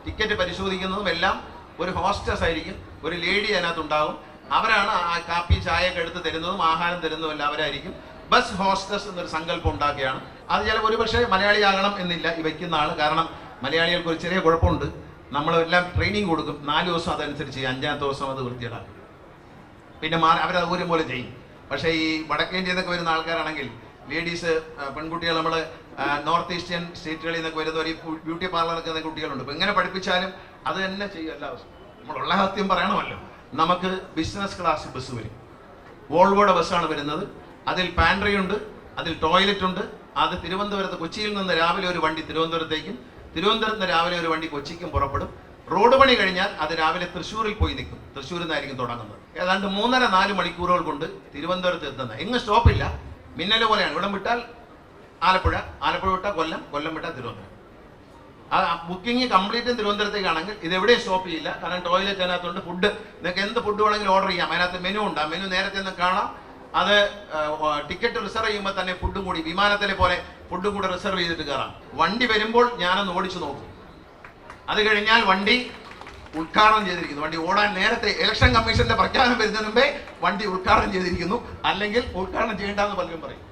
Ticket പരിശോധിക്കുന്നതും എല്ലാം ഒരു hostess ആയിരിക്കും, ഒരു ലേഡി അതിനകത്തുണ്ടാകും. അവരാണ് ആ കാപ്പി ചായയൊക്കെ എടുത്ത് തരുന്നതും ആഹാരം തരുന്നതും എല്ലാം അവരായിരിക്കും. ബസ് ഹോസ്റ്റസ് എന്നൊരു സങ്കല്പം ഉണ്ടാക്കിയാണ്. അത് ചിലപ്പോൾ ഒരുപക്ഷെ മലയാളിയാകണം എന്നില്ല ഈ വയ്ക്കുന്ന ആൾ. കാരണം മലയാളികൾക്ക് ഒരു ചെറിയ കുഴപ്പമുണ്ട്, നമ്മളെല്ലാം ട്രെയിനിങ് കൊടുക്കും, 4 ദിവസം അതനുസരിച്ച് ചെയ്യും, 5ാമത്തെ ദിവസം അത് വൃത്തിയിടാം, പിന്നെ അവരത് ഊരും പോലെ ചെയ്യും. പക്ഷേ ഈ വടക്കേന്ത്യയിൽ നിന്നൊക്കെ വരുന്ന ആൾക്കാരാണെങ്കിൽ ലേഡീസ്, പെൺകുട്ടികൾ, നമ്മൾ നോർത്ത് ഈസ്റ്റേൺ സ്റ്റേറ്റുകളിൽ നിന്നൊക്കെ വരുന്നവർ ഈ ബ്യൂട്ടി പാർലറൊക്കെ വരുന്ന കുട്ടികളുണ്ട്. ഇപ്പം എങ്ങനെ പഠിപ്പിച്ചാലും അത് തന്നെ ചെയ്യും എല്ലാ ദിവസവും. നമ്മളുള്ള സത്യം പറയണമല്ലോ. നമുക്ക് ബിസിനസ് ക്ലാസ് ബസ് വരും, വോൾവോയുടെ ബസ്സാണ് വരുന്നത്. അതിൽ പാൻട്രി ഉണ്ട്, അതിൽ ടോയ്ലറ്റ് ഉണ്ട്. അത് തിരുവനന്തപുരത്ത്, കൊച്ചിയിൽ നിന്ന് രാവിലെ ഒരു വണ്ടി തിരുവനന്തപുരത്തേക്കും, തിരുവനന്തപുരത്ത് നിന്ന് രാവിലെ ഒരു വണ്ടി കൊച്ചിക്കും പുറപ്പെടും. റോഡ് പണി കഴിഞ്ഞാൽ അത് രാവിലെ തൃശ്ശൂരിൽ പോയി നിൽക്കും. തൃശ്ശൂരിൽ നിന്നായിരിക്കും തുടങ്ങുന്നത്. ഏതാണ്ട് 3.5-4 മണിക്കൂറുകൾ കൊണ്ട് തിരുവനന്തപുരത്ത് എത്തുന്നത്. എങ്ങും സ്റ്റോപ്പില്ല, മിന്നൽ പോലെയാണ്. ഇവിടെ വിട്ടാൽ ആലപ്പുഴ, ആലപ്പുഴ വിട്ടാൽ കൊല്ലം, കൊല്ലം വിട്ടാൽ തിരുവനന്തപുരം. ആ ബുക്കിംഗ് കംപ്ലീറ്റും തിരുവനന്തപുരത്തേക്കാണെങ്കിൽ ഇതെവിടെയും സ്റ്റോപ്പ് ചെയ്യില്ല. കാരണം ടോയ്ലറ്റ് അതിനകത്തുണ്ട്, ഫുഡ്, നിങ്ങൾക്ക് എന്ത് ഫുഡ് വേണമെങ്കിലും ഓർഡർ ചെയ്യാം. അതിനകത്ത് മെനു ഉണ്ട്. ആ മെനു നേരത്തെ ഒന്ന് കാണാം. അത് ടിക്കറ്റ് റിസർവ് ചെയ്യുമ്പോൾ തന്നെ ഫുഡും കൂടി, വിമാനത്തിലെ പോലെ ഫുഡും കൂടെ റിസർവ് ചെയ്തിട്ട് കയറാം. വണ്ടി വരുമ്പോൾ ഞാനൊന്ന് ഓടിച്ചു നോക്കും. അത് കഴിഞ്ഞാൽ വണ്ടി ഉദ്ഘാടനം ചെയ്തിരിക്കുന്നു. വണ്ടി ഓടാൻ നേരത്തെ ഇലക്ഷൻ കമ്മീഷന്റെ പ്രഖ്യാപനം വരുന്നതിന് മുമ്പേ വണ്ടി ഉദ്ഘാടനം ചെയ്തിരിക്കുന്നു. അല്ലെങ്കിൽ ഉദ്ഘാടനം ചെയ്യേണ്ടെന്ന് പലരും പറയും.